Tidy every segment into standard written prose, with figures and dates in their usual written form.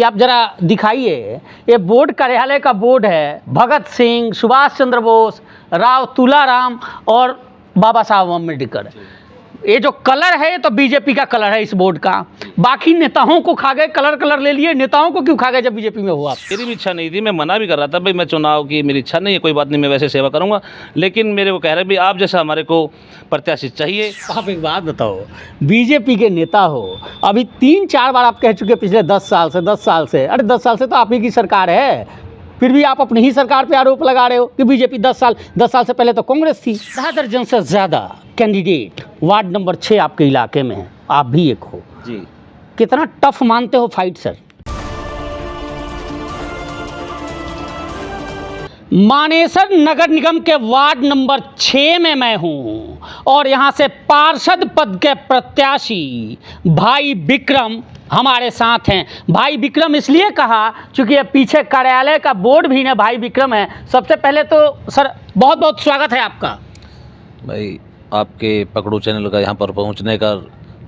आप जरा दिखाइए, ये बोर्ड कार्यालय का बोर्ड है। भगत सिंह, सुभाष चंद्र बोस, राव तुलाराम और बाबा साहब अम्बेडकर। ये जो कलर है ये तो बीजेपी का कलर है इस बोर्ड का। बाकी नेताओं को खा गए, कलर ले लिए। नेताओं को क्यों खा गए जब बीजेपी में हुआ? मेरी भी इच्छा नहीं थी, मैं मना भी कर रहा था भाई, मैं चुनाव की मेरी इच्छा नहीं है, कोई बात नहीं, मैं वैसे सेवा करूंगा। लेकिन मेरे को कह रहे भी आप जैसा हमारे को प्रत्याशी चाहिए। आप एक बात बताओ, बीजेपी के नेता हो, अभी 3-4 बार आप कह चुके पिछले 10 साल से। अरे 10 साल से तो आप ही की सरकार है, फिर भी आप अपनी ही सरकार पे आरोप लगा रहे हो कि बीजेपी 10 साल से पहले तो कांग्रेस थी। 10 दर्जन से ज़्यादा कैंडिडेट वार्ड नंबर 6 आपके इलाके में है, आप भी एक हो जी। कितना टफ मानते हो फाइट सर? मानेसर नगर निगम के वार्ड नंबर 6 में मैं हूं और यहां से पार्षद पद के प्रत्याशी भाई विक्रम हमारे साथ हैं। भाई विक्रम इसलिए कहा क्योंकि ये पीछे कार्यालय का बोर्ड भी ना भाई विक्रम है। सबसे पहले तो सर बहुत बहुत स्वागत है आपका। भाई आपके पकड़ू चैनल का यहाँ पर पहुँचने का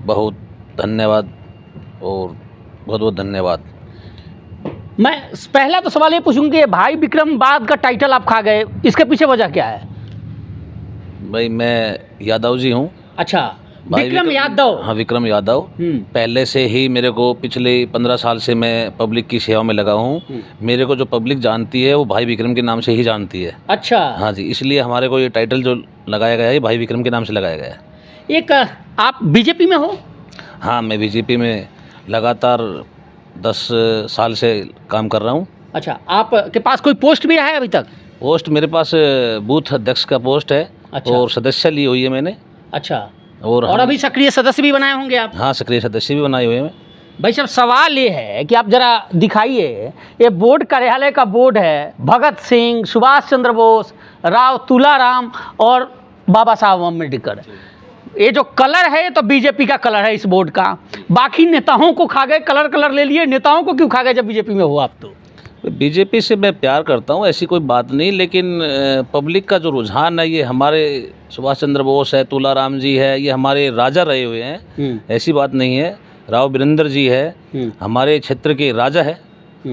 बहुत धन्यवाद और बहुत बहुत धन्यवाद। मैं पहला तो सवाल ये पूछूंगी, ये भाई विक्रम बाद का टाइटल आप खा गए, इसके पीछे वजह क्या है? भाई मैं यादव जी हूँ। अच्छा, भाई विक्रम यादव। हाँ, विक्रम यादव। पहले से ही मेरे को पिछले 15 साल से मैं पब्लिक की सेवा में लगा हूँ। मेरे को जो पब्लिक जानती है वो भाई विक्रम के नाम से ही जानती है। अच्छा। हाँ जी, इसलिए हमारे को ये टाइटल जो लगाया गया है भाई विक्रम के नाम से लगाया गया है। एक आप बीजेपी में हो? हाँ, मैं बीजेपी में लगातार 10 साल से काम कर रहा हूँ। अच्छा, आपके पास कोई पोस्ट भी है अभी तक? पोस्ट मेरे पास बूथ अध्यक्ष का पोस्ट है। अच्छा। और सदस्य ली हुई है मैंने। अच्छा। और अभी सक्रिय सदस्य भी बनाए होंगे आप? हाँ, सक्रिय सदस्य भी बनाए हुए हैं। भाई साहब, सवाल ये है कि आप जरा दिखाइए, ये बोर्ड कार्यालय का बोर्ड है। भगत सिंह, सुभाष चंद्र बोस, राव तुलाराम और बाबा साहब अम्बेडकर। ये जो कलर है ये तो बीजेपी का कलर है इस बोर्ड का। बाकी नेताओं को खा गए, कलर ले लिए। नेताओं को क्यों खा गए जब बीजेपी में हुआ आप? तो बीजेपी से मैं प्यार करता हूँ, ऐसी कोई बात नहीं, लेकिन पब्लिक का जो रुझान है ये हमारे सुभाष चंद्र बोस है, तुलाराम जी है, ये हमारे राजा रहे हुए हैं। ऐसी बात नहीं है। राव वीरेंद्र जी है, हमारे क्षेत्र के राजा है।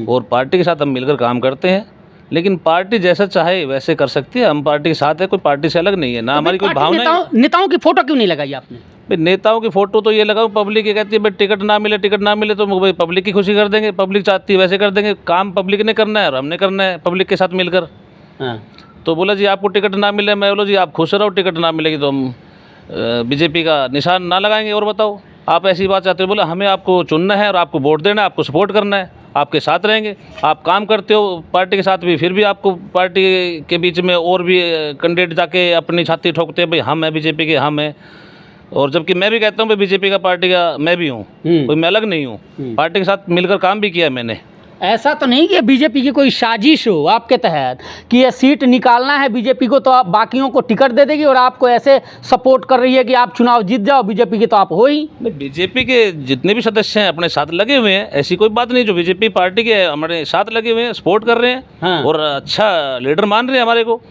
और पार्टी के साथ हम मिलकर काम करते हैं, लेकिन पार्टी जैसा चाहे वैसे कर सकती है। हम पार्टी के साथ है, कोई पार्टी से अलग नहीं है ना। हमारी कोई भावना। नेताओं की फोटो क्यों नहीं लगाई आपने? नेताओं की फोटो तो ये लगाओ, पब्लिक ये कहती है भाई टिकट ना मिले तो भाई पब्लिक की खुशी कर देंगे। पब्लिक चाहती है वैसे कर देंगे। काम पब्लिक ने करना है और हमने करना है पब्लिक के साथ मिलकर। हाँ। तो बोला जी आपको टिकट ना मिले, मैं बोला जी आप खुश रहो, टिकट ना मिलेगी तो हम बीजेपी का निशान ना लगाएंगे। और बताओ आप ऐसी बात चाहते हो? बोला हमें आपको चुनना है और आपको वोट देना है, आपको सपोर्ट करना है, आपके साथ रहेंगे। आप काम करते हो पार्टी के साथ भी, फिर भी आपको पार्टी के बीच में और भी कैंडिडेट जाके अपनी छाती ठोकते हैं भाई हम हैं बीजेपी के, हम हैं। और जबकि मैं भी कहता हूँ भाई बीजेपी का पार्टी का मैं भी हूँ, कोई मैं अलग नहीं हूँ। पार्टी के साथ मिलकर काम भी किया है मैंने। ऐसा तो नहीं कि बीजेपी की कोई साजिश हो आपके तहत कि ये सीट निकालना है बीजेपी को तो आप बाकियों को टिकट दे देगी और आपको ऐसे सपोर्ट कर रही है कि आप चुनाव जीत जाओ, बीजेपी के तो आप हो ही। बीजेपी के जितने भी सदस्य हैं अपने साथ लगे हुए हैं, ऐसी कोई बात नहीं। जो बीजेपी पार्टी के हमारे साथ लगे हुए हैं, सपोर्ट कर रहे हैं। हाँ। और अच्छा लीडर मान रहे हैं हमारे को।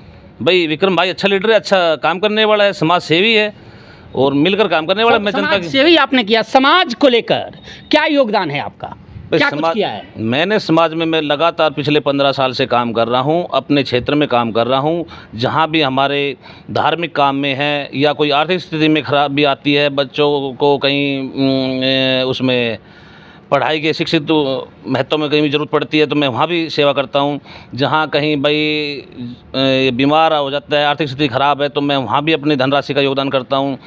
भाई विक्रम भाई अच्छा लीडर है, अच्छा काम करने वाला है, समाज सेवी है और मिलकर काम करने वाला। मैं जनता की सेवी आपने किया, समाज को लेकर क्या योगदान है आपका? क्या कुछ किया है? मैंने समाज में मैं लगातार पिछले 15 साल से काम कर रहा हूं, अपने क्षेत्र में काम कर रहा हूं। जहां भी हमारे धार्मिक काम में है या कोई आर्थिक स्थिति में खराब भी आती है, बच्चों को कहीं उसमें पढ़ाई के शिक्षित महत्व में कहीं भी ज़रूरत पड़ती है तो मैं वहाँ भी सेवा करता हूँ। जहाँ कहीं भाई बीमार हो जाता है, आर्थिक स्थिति ख़राब है, तो मैं वहाँ भी अपनी धनराशि का योगदान करता हूँ।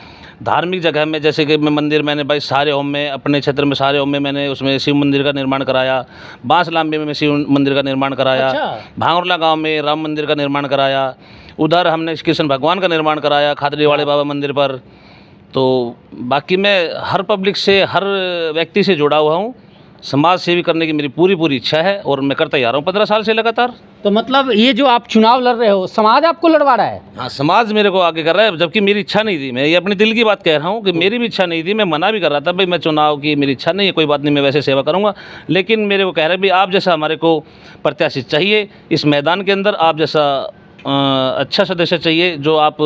धार्मिक जगह में जैसे कि मैं मंदिर, मैंने भाई सारे होम में, अपने क्षेत्र में सारे होम में मैंने उसमें शिव मंदिर का निर्माण कराया। बांसलांबे में शिव मंदिर का निर्माण कराया। अच्छा। भांगुरला गाँव में राम मंदिर का निर्माण कराया। उधर हमने कृष्ण भगवान का निर्माण कराया खादरी वाले बाबा मंदिर पर। तो बाकी मैं हर पब्लिक से, हर व्यक्ति से जुड़ा हुआ हूँ। समाज सेवी करने की मेरी पूरी इच्छा है और मैं करता ही आ रहा हूँ 15 साल से लगातार। तो मतलब ये जो आप चुनाव लड़ रहे हो, समाज आपको लड़वा रहा है? हाँ, समाज मेरे को आगे कर रहा है, जबकि मेरी इच्छा नहीं थी। मैं ये अपनी दिल की बात कह रहा हूँ कि मेरी भी इच्छा नहीं थी। मैं मना भी कर रहा था भाई मैं चुनाव की मेरी इच्छा नहीं है, कोई बात नहीं, मैं वैसे सेवा करूँगा। लेकिन मेरे को कह रहे भाई आप जैसा हमारे को प्रत्याशी चाहिए इस मैदान के अंदर, आप जैसा अच्छा सदस्य चाहिए जो आप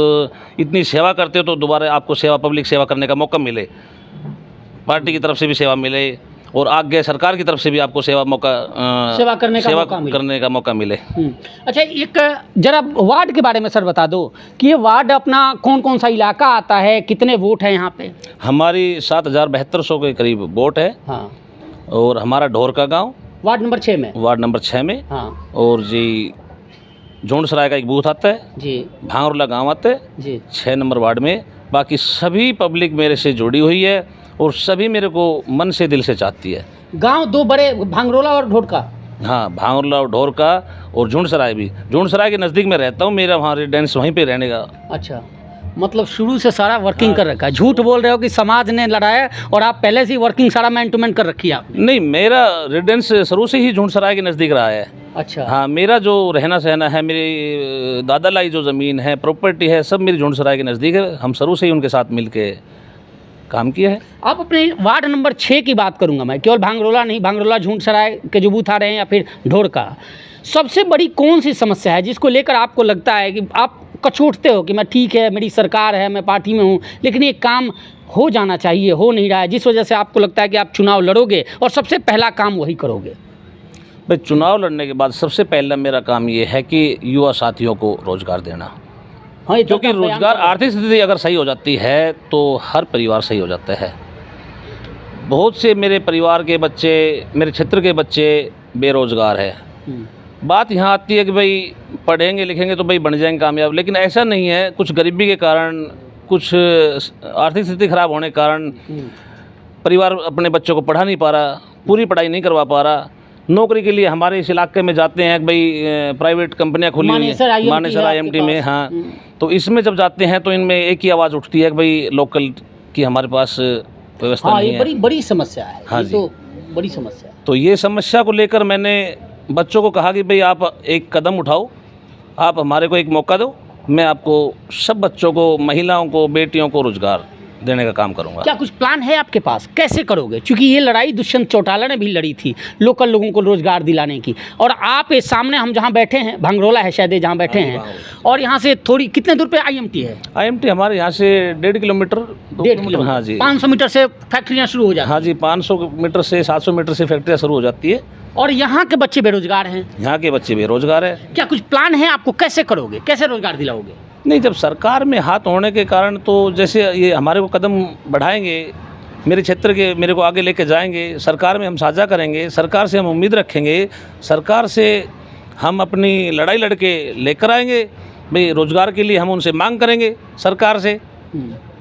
इतनी सेवा करते हो तो दोबारा आपको सेवा, पब्लिक सेवा करने का मौका मिले, पार्टी की तरफ से भी सेवा मिले और आगे सरकार की तरफ से भी आपको सेवा करने का मौका मिले। अच्छा, एक जरा वार्ड के बारे में सर बता दो कि ये वार्ड अपना कौन कौन सा इलाका आता है, कितने वोट हैं यहाँ पे? हमारी 7,7200 के करीब वोट है। हाँ। और हमारा ढोर का गाँव वार्ड नंबर 6 में। वार्ड नंबर 6 में। हाँ और जी जोनसराय का एक बूथ आता है जी, भांगरोला गांव आता है जी 6 नंबर वार्ड में। बाकी सभी पब्लिक मेरे से जुड़ी हुई है और सभी मेरे को मन से दिल से चाहती है। गांव दो बड़े, भांगरोला और ढोरका। हाँ, भांगरोला और ढोरका और जोनसराय भी। जोनसराय के नज़दीक में रहता हूँ, मेरा वहाँ रेजिडेंस वहीं पे रहने का। अच्छा, मतलब शुरू से सारा वर्किंग कर रखा है। झूठ बोल रहे हो कि समाज ने लड़ाया और आप पहले से ही वर्किंग सारा मैन टू मैन कर रखी है आपने? नहीं, मेरा रेजिडेंस शुरू से ही जोनसराय के नज़दीक रहा है। अच्छा। हाँ, मेरा जो रहना सहना है, मेरी दादा लाई जो ज़मीन है, प्रॉपर्टी है, सब मेरी जोनसराय के नज़दीक है। हम शुरू से ही उनके साथ मिल के काम किया है। आप अपने वार्ड नंबर 6 की बात करूंगा मैं, केवल भांगरोला नहीं, भांगरोला झुंझुनू के जो बूथ आ रहे हैं या फिर ढोरका, सबसे बड़ी कौन सी समस्या है जिसको लेकर आपको लगता है कि आप कचोटते हो कि मैं ठीक है, मेरी सरकार है, मैं पार्टी में हूँ, लेकिन ये काम हो जाना चाहिए, हो नहीं रहा है, जिस वजह से आपको लगता है कि आप चुनाव लड़ोगे और सबसे पहला काम वही करोगे? भाई, चुनाव लड़ने के बाद सबसे पहला मेरा काम ये है कि युवा साथियों को रोज़गार देना। हाँ, क्योंकि रोज़गार, आर्थिक स्थिति अगर सही हो जाती है तो हर परिवार सही हो जाता है। बहुत से मेरे परिवार के बच्चे, मेरे क्षेत्र के बच्चे बेरोज़गार है। बात यहाँ आती है कि भाई पढ़ेंगे लिखेंगे तो भाई बन जाएंगे कामयाब, लेकिन ऐसा नहीं है। कुछ गरीबी के कारण, कुछ आर्थिक स्थिति खराब होने के कारण परिवार अपने बच्चों को पढ़ा नहीं पा रहा, पूरी पढ़ाई नहीं करवा पा रहा। नौकरी के लिए हमारे इस इलाके में जाते हैं कि भाई प्राइवेट कंपनियां खुली हुई हैं, मानेसर IMT में। हाँ, तो इसमें जब जाते हैं तो इनमें एक ही आवाज़ उठती है कि भाई लोकल की हमारे पास व्यवस्था नहीं है। बड़ी बड़ी समस्या है। हाँ ये तो बड़ी समस्या है। तो ये समस्या को लेकर मैंने बच्चों को कहा कि भाई आप एक कदम उठाओ, आप हमारे को एक मौका दो, मैं आपको सब बच्चों को, महिलाओं को, बेटियों को रोज़गार देने का काम करूंगा। क्या कुछ प्लान है आपके पास, कैसे करोगे? क्योंकि ये लड़ाई दुष्यंत चौटाला ने भी लड़ी थी लोकल लोगों को रोजगार दिलाने की, और आप ये सामने हम जहाँ बैठे हैं, भांगरोला है शायद जहाँ बैठे हैं, और यहाँ से थोड़ी कितने दूर पे IMT है? IMT हमारे यहाँ से 1.5 किलोमीटर, 1.5 किलोमीटर। हाँ जी। 500 मीटर से फैक्ट्रियाँ शुरू हो जाती हैं। हाँ जी, 500 मीटर से 700 मीटर से फैक्ट्रियाँ शुरू हो जाती है। और यहाँ के बच्चे बेरोजगार हैं? यहाँ के बच्चे बेरोजगार है। क्या कुछ प्लान है आपको, कैसे करोगे, कैसे रोजगार दिलाओगे? नहीं, जब सरकार में हाथ होने के कारण तो जैसे ये हमारे को कदम बढ़ाएंगे, मेरे क्षेत्र के मेरे को आगे लेके जाएंगे, सरकार में हम साझा करेंगे, सरकार से हम उम्मीद रखेंगे, सरकार से हम अपनी लड़ाई लड़के लेकर आएंगे। भाई रोज़गार के लिए हम उनसे मांग करेंगे सरकार से।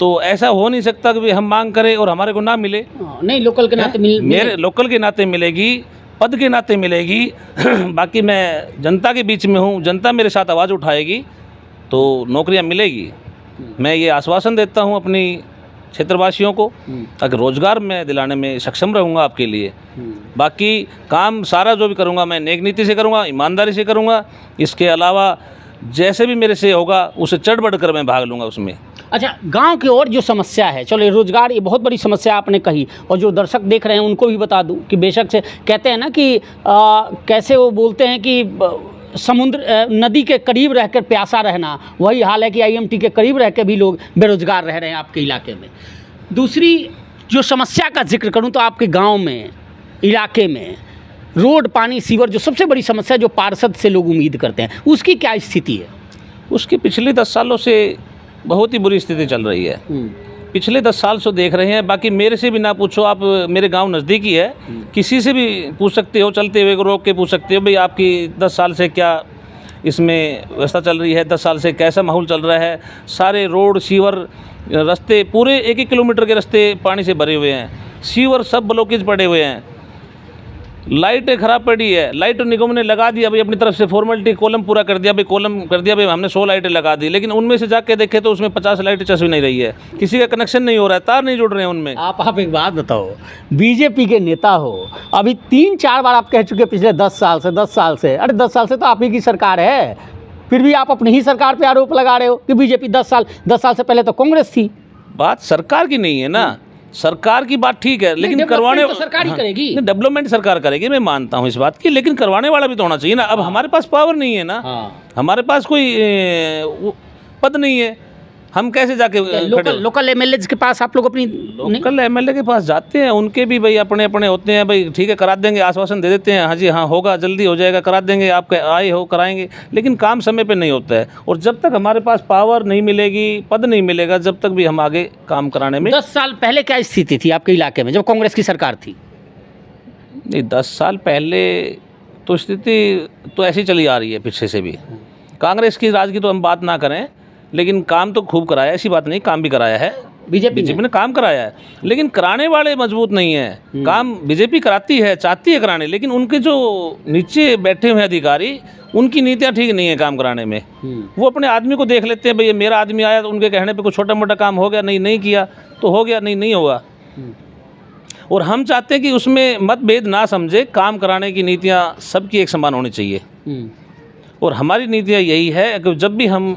तो ऐसा हो नहीं सकता कि हम मांग करें और हमारे को ना मिले। नहीं, लोकल के नाते मेरे लोकल के नाते मिलेगी, पद के नाते मिलेगी। बाकी मैं जनता के बीच में हूँ, जनता मेरे साथ आवाज़ उठाएगी तो नौकरियां मिलेगी। मैं ये आश्वासन देता हूं अपनी क्षेत्रवासियों को, ताकि रोज़गार मैं दिलाने में सक्षम रहूंगा आपके लिए। बाकी काम सारा जो भी करूंगा मैं नेक नीति से करूंगा, ईमानदारी से करूंगा। इसके अलावा जैसे भी मेरे से होगा उसे चढ़ बढ़ कर मैं भाग लूँगा उसमें। अच्छा, गांव की और जो समस्या है, चलो रोज़गार ये बहुत बड़ी समस्या आपने कही, और जो दर्शक देख रहे हैं उनको भी बता दूं कि बेशक से कहते हैं ना कि कैसे वो बोलते हैं कि समुद्र नदी के करीब रहकर प्यासा रहना, वही हाल है कि IMT के करीब रह के भी लोग बेरोजगार रह रहे हैं आपके इलाके में। दूसरी जो समस्या का जिक्र करूं तो आपके गांव में, इलाके में रोड, पानी, सीवर, जो सबसे बड़ी समस्या जो पार्षद से लोग उम्मीद करते हैं, उसकी क्या स्थिति है? उसकी पिछले 10 सालों से बहुत ही बुरी स्थिति चल रही है। पिछले 10 साल से देख रहे हैं। बाकी मेरे से भी ना पूछो आप, मेरे गांव नज़दीकी है, किसी से भी पूछ सकते हो, चलते हुए रोक के पूछ सकते हो भाई आपकी 10 साल से क्या इसमें व्यवस्था चल रही है, 10 साल से कैसा माहौल चल रहा है। सारे रोड, सीवर, रास्ते पूरे 1-1 किलोमीटर के रास्ते पानी से भरे हुए हैं, सीवर सब ब्लॉकेज पड़े हुए हैं, लाइटें खराब पड़ी है। लाइट निगम ने लगा दिया भाई अपनी तरफ से फॉर्मेलिटी, कॉलम पूरा कर दिया भाई, कॉलम कर दिया भाई, हमने 100 लाइटें लगा दी, लेकिन उनमें से जाके देखे तो उसमें 50 लाइटें चस्पी नहीं रही है, किसी का कनेक्शन नहीं हो रहा है, तार नहीं जुड़ रहे हैं उनमें। आप एक बात बताओ, बीजेपी के नेता हो, अभी 3-4 बार आप कह चुके पिछले 10 साल से, 10 साल से, अरे 10 साल से तो आप ही की सरकार है, फिर भी आप अपनी ही सरकार पर आरोप लगा रहे हो कि बीजेपी 10 साल से पहले तो कांग्रेस थी। बात सरकार की नहीं है ना, सरकार की बात ठीक है, लेकिन करवाने तो सरकार ही करेगी। डेवलपमेंट सरकार करेगी, मैं मानता हूँ इस बात की, लेकिन करवाने वाला भी तो होना चाहिए ना। अब हमारे पास पावर नहीं है ना, हमारे पास कोई पद नहीं है, हम कैसे जाके लोकल एमएलए के पास आप लोग अपनी लोकल एमएलए के पास जाते हैं, उनके भी भाई अपने अपने होते हैं, भाई ठीक है करा देंगे, आश्वासन दे देते हैं, हाँ जी हाँ होगा, जल्दी हो जाएगा, करा देंगे, आप आए हो कराएंगे, लेकिन काम समय पे नहीं होता है। और जब तक हमारे पास पावर नहीं मिलेगी, पद नहीं मिलेगा, जब तक भी हम आगे काम कराने में। 10 साल पहले क्या स्थिति थी आपके इलाके में जब कांग्रेस की सरकार थी? नहीं, 10 साल पहले तो स्थिति तो ऐसी चली आ रही है पीछे से भी। कांग्रेस की राज की तो हम बात ना करें, लेकिन काम तो खूब कराया, ऐसी बात नहीं, काम भी कराया है, बीजेपी ने काम कराया है, लेकिन कराने वाले मजबूत नहीं है। काम बीजेपी कराती है, चाहती है कराने, लेकिन उनके जो नीचे बैठे हुए अधिकारी, उनकी नीतियाँ ठीक नहीं है काम कराने में। वो अपने आदमी को देख लेते हैं, भाई ये मेरा आदमी आया तो उनके कहने पे कुछ छोटा मोटा काम हो गया, नहीं किया तो हो गया, नहीं होगा। और हम चाहते हैं कि उसमें मतभेद ना समझे, काम कराने की नीतियाँ सबकी एक समान होनी चाहिए। और हमारी नीतियाँ यही है कि जब भी हम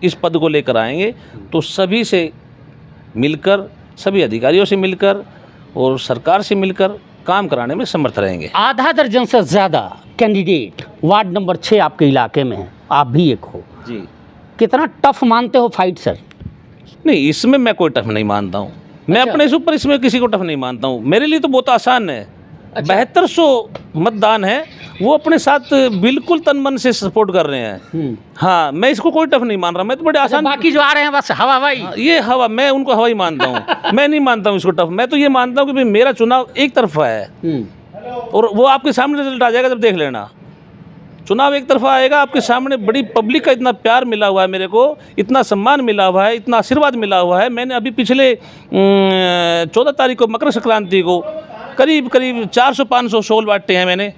इस पद को लेकर आएंगे तो सभी से मिलकर, सभी अधिकारियों से मिलकर और सरकार से मिलकर काम कराने में समर्थ रहेंगे। आधा दर्जन से ज़्यादा कैंडिडेट वार्ड नंबर 6 आपके इलाके में है, आप भी एक हो जी। कितना टफ मानते हो फाइट सर? नहीं, इसमें मैं कोई टफ नहीं मानता हूँ। मैं अपने ऊपर इसमें किसी को टफ नहीं मानता हूँ। मेरे लिए तो बहुत आसान है। 7200 मतदान है, वो अपने साथ बिल्कुल तन मन से सपोर्ट कर रहे हैं। हाँ, मैं इसको कोई टफ नहीं मान रहा, मैं तो बड़े आसान। बाकी जो आ रहे हैं बस हवा भाई। ये हवा, मैं उनको हवा ही मानता हूँ। मैं नहीं मानता हूँ इसको टफ। मैं तो ये मानता हूँ कि भाई मेरा चुनाव एक तरफा है, और वो आपके सामने रिजल्ट आ जाएगा, जब देख लेना। चुनाव एक तरफा आएगा, आपके सामने बड़ी पब्लिक का इतना प्यार मिला हुआ है मेरे को, इतना सम्मान मिला हुआ है, इतना आशीर्वाद मिला हुआ है। मैंने अभी पिछले 14 तारीख को मकर संक्रांति को करीब 400-500 शॉल बांटे हैं मैंने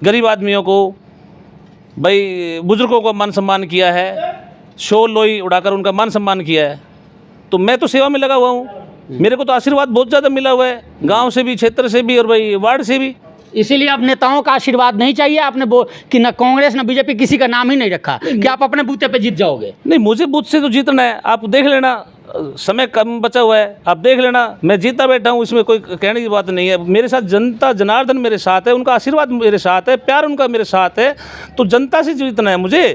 गरीब आदमियों को, भाई बुजुर्गों को मान सम्मान किया है, शॉल लोई उड़ाकर उनका मान सम्मान किया है। तो मैं तो सेवा में लगा हुआ हूँ, मेरे को तो आशीर्वाद बहुत ज़्यादा मिला हुआ है, गांव से भी, क्षेत्र से भी, और भाई वार्ड से भी। इसीलिए अब नेताओं का आशीर्वाद नहीं चाहिए आपने कि न कांग्रेस न बीजेपी किसी का नाम ही नहीं रखा कि आप अपने बूथे पे जीत जाओगे। नहीं, मुझे बूथ से तो जीतना है, आप देख लेना, समय कम बचा हुआ है, आप देख लेना, मैं जीता बैठा हूँ, इसमें कोई कहने की बात नहीं है। मेरे साथ जनता जनार्दन मेरे साथ है, उनका आशीर्वाद मेरे साथ है, प्यार उनका मेरे साथ है, तो जनता से जीतना है मुझे।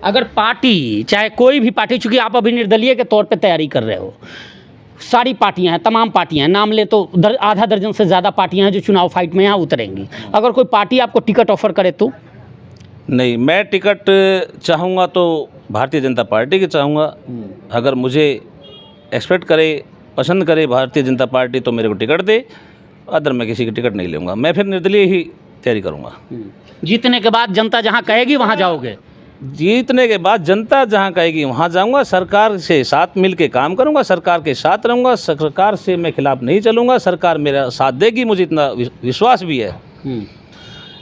अगर पार्टी, चाहे कोई भी पार्टी, चूंकि आप अभी निर्दलीय के तौर पे तैयारी कर रहे हो, सारी पार्टियां हैं, तमाम पार्टियां हैं, नाम ले तो आधा दर्जन से ज़्यादा पार्टियां हैं जो चुनाव फाइट में यहाँ उतरेंगी, अगर कोई पार्टी आपको टिकट ऑफर करे तो? नहीं, मैं टिकट चाहूँगा तो भारतीय जनता पार्टी की चाहूँगा। अगर मुझे एक्सपेक्ट करे, पसंद करे भारतीय जनता पार्टी तो मेरे को टिकट दे, अदर मैं किसी की टिकट नहीं लूँगा। मैं फिर निर्दलीय ही तैयारी करूँगा। जीतने के बाद जनता जहाँ कहेगी वहाँ जाओगे? जीतने के बाद जनता जहाँ कहेगी वहाँ जाऊँगा, सरकार से साथ मिल के काम करूँगा, सरकार के साथ रहूँगा, सरकार से मैं खिलाफ नहीं चलूँगा, सरकार मेरा साथ देगी, मुझे इतना विश्वास भी है।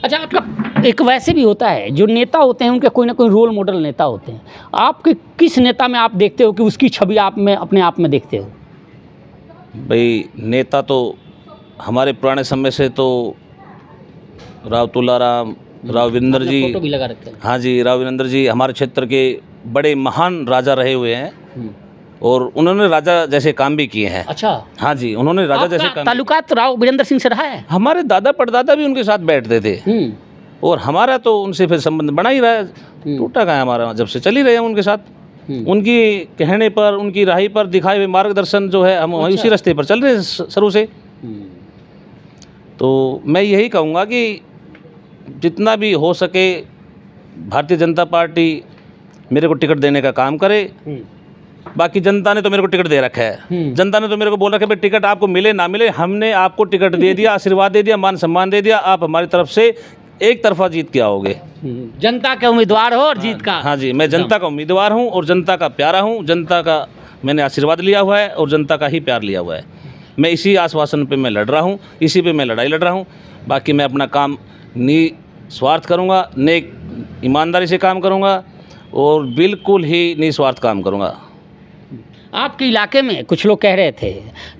अच्छा, आपका एक वैसे भी होता है, जो नेता होते हैं उनके कोई ना कोई रोल मॉडल नेता होते हैं, आपके किस नेता में आप देखते हो कि उसकी छवि आप में अपने आप में देखते हो? भाई नेता तो हमारे पुराने समय से तो राव तुलाराम, राव वीरेंद्र जी, फोटो भी लगा रखे हैं। हाँ जी, राव वीरेंद्र जी हमारे क्षेत्र के बड़े महान राजा रहे हुए हैं, और उन्होंने राजा जैसे काम भी किए हैं। अच्छा, हाँ जी, उन्होंने राजा जैसे काम। ताल्लुकात राव वीरेंद्र सिंह से रहा है? हमारे दादा परदादा भी उनके साथ बैठते थे, और हमारा तो उनसे फिर संबंध बना ही रहा है, टूटा कहाँ है हमारा, जब से चल ही रहे हैं उनके साथ। उनकी कहने पर, उनकी राही पर दिखाए हुए मार्गदर्शन जो है, हम उसी रास्ते पर चल रहे हैं शुरू से। तो मैं यही कहूँगा कि जितना भी हो सके भारतीय जनता पार्टी मेरे को टिकट देने का काम करे। बाकी जनता ने तो मेरे को टिकट दे रखा है, जनता ने तो मेरे को बोल रखा है भाई टिकट आपको मिले ना मिले, हमने आपको टिकट दे दिया, आशीर्वाद दे दिया, मान सम्मान दे दिया, आप हमारी तरफ से एक तरफा जीत के आओगे। जनता के उम्मीदवार हो और जीत का। हाँ जी, मैं जनता का उम्मीदवार हूँ और जनता का प्यारा हूँ, जनता का मैंने आशीर्वाद लिया हुआ है और जनता का ही प्यार लिया हुआ है। मैं इसी आश्वासन पे मैं लड़ रहा हूँ, इसी पे मैं लड़ाई लड़ रहा हूँ। बाकी मैं अपना काम निस्वार्थ करूँगा, नेक ईमानदारी से काम करूँगा और बिल्कुल ही निस्वार्थ काम करूँगा। आपके इलाके में कुछ लोग कह रहे थे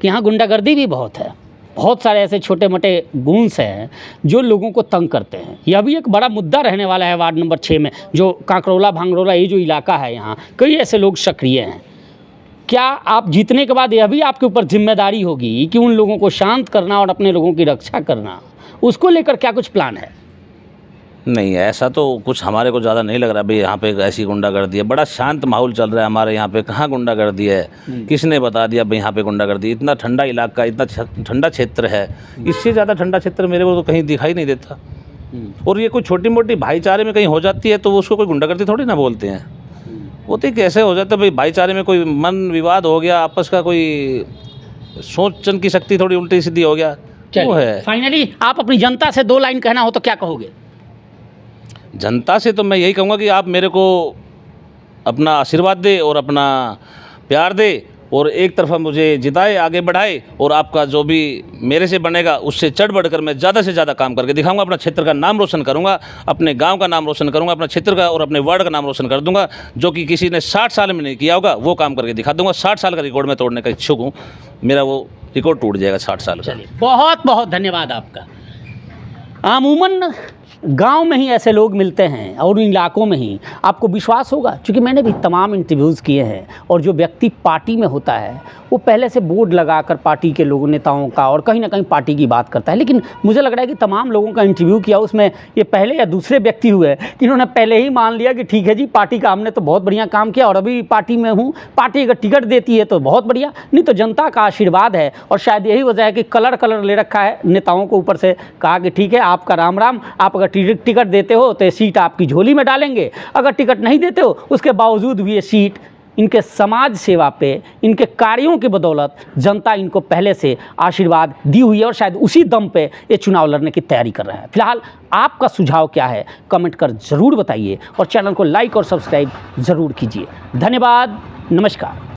कि यहाँ गुंडागर्दी भी बहुत है, बहुत सारे ऐसे छोटे मोटे गुंस हैं जो लोगों को तंग करते हैं। यह भी एक बड़ा मुद्दा रहने वाला है वार्ड नंबर 6 में, जो कांकरोला भांगरोला ये जो इलाका है, यहाँ कई ऐसे लोग सक्रिय हैं। क्या आप जीतने के बाद यह भी आपके ऊपर जिम्मेदारी होगी कि उन लोगों को शांत करना और अपने लोगों की रक्षा करना? उसको लेकर क्या कुछ प्लान है? नहीं, ऐसा तो कुछ हमारे को ज़्यादा नहीं लग रहा भाई यहाँ पे ऐसी गुंडागर्दी है। बड़ा शांत माहौल चल रहा है हमारे यहाँ पे। कहाँ गुंडागर्दी है? किसने बता दिया भाई यहाँ पे गुंडागर्दी? इतना ठंडा इलाका, इतना ठंडा क्षेत्र है, इससे ज़्यादा ठंडा क्षेत्र मेरे को तो कहीं दिखाई नहीं देता। और ये कोई छोटी मोटी भाईचारे में कहीं हो जाती है तो उसको कोई गुंडागर्दी थोड़ी ना बोलते हैं। वो तो कैसे हो जाता है भाई, भाईचारे में कोई मन विवाद हो गया आपस का, कोई सोचने की शक्ति थोड़ी उल्टी सीधी हो गया, वो है। फाइनली आप अपनी जनता से 2 लाइन कहना हो तो क्या कहोगे? जनता से तो मैं यही कहूँगा कि आप मेरे को अपना आशीर्वाद दे और अपना प्यार दे और एक तरफा मुझे जिताए, आगे बढ़ाए, और आपका जो भी मेरे से बनेगा उससे चढ़ बढ़कर मैं ज़्यादा से ज़्यादा काम करके दिखाऊंगा। अपना क्षेत्र का नाम रोशन करूंगा, अपने गांव का नाम रोशन करूंगा, अपना क्षेत्र का और अपने वार्ड का नाम रोशन कर दूंगा। जो कि किसी ने 60 साल में नहीं किया होगा वो काम करके दिखा दूंगा। 60 साल का रिकॉर्ड मैं तोड़ने का इच्छुक हूँ। मेरा वो रिकॉर्ड टूट जाएगा 60 साल का। चलिए, बहुत बहुत धन्यवाद आपका। अमूमन गांव में ही ऐसे लोग मिलते हैं और इन इलाकों में ही आपको विश्वास होगा, क्योंकि मैंने भी तमाम इंटरव्यूज़ किए हैं, और जो व्यक्ति पार्टी में होता है वो पहले से बोर्ड लगाकर पार्टी के लोगों नेताओं का और कहीं ना कहीं पार्टी की बात करता है। लेकिन मुझे लग रहा है कि तमाम लोगों का इंटरव्यू किया, उसमें ये पहले या दूसरे व्यक्ति हुए कि इन्होंने पहले ही मान लिया कि ठीक है जी, पार्टी का हमने तो बहुत बढ़िया काम किया और अभी पार्टी में हूँ, पार्टी अगर टिकट देती है तो बहुत बढ़िया, नहीं तो जनता का आशीर्वाद है। और शायद यही वजह है कि कलर ले रखा है नेताओं को, ऊपर से कहा कि ठीक है आपका राम राम, आप अगर टिकट देते हो तो ये सीट आपकी झोली में डालेंगे, अगर टिकट नहीं देते हो उसके बावजूद भी ये सीट इनके समाज सेवा पे, इनके कार्यों की बदौलत जनता इनको पहले से आशीर्वाद दी हुई है और शायद उसी दम पे ये चुनाव लड़ने की तैयारी कर रहे हैं। फिलहाल आपका सुझाव क्या है कमेंट कर ज़रूर बताइए और चैनल को लाइक और सब्सक्राइब ज़रूर कीजिए। धन्यवाद, नमस्कार।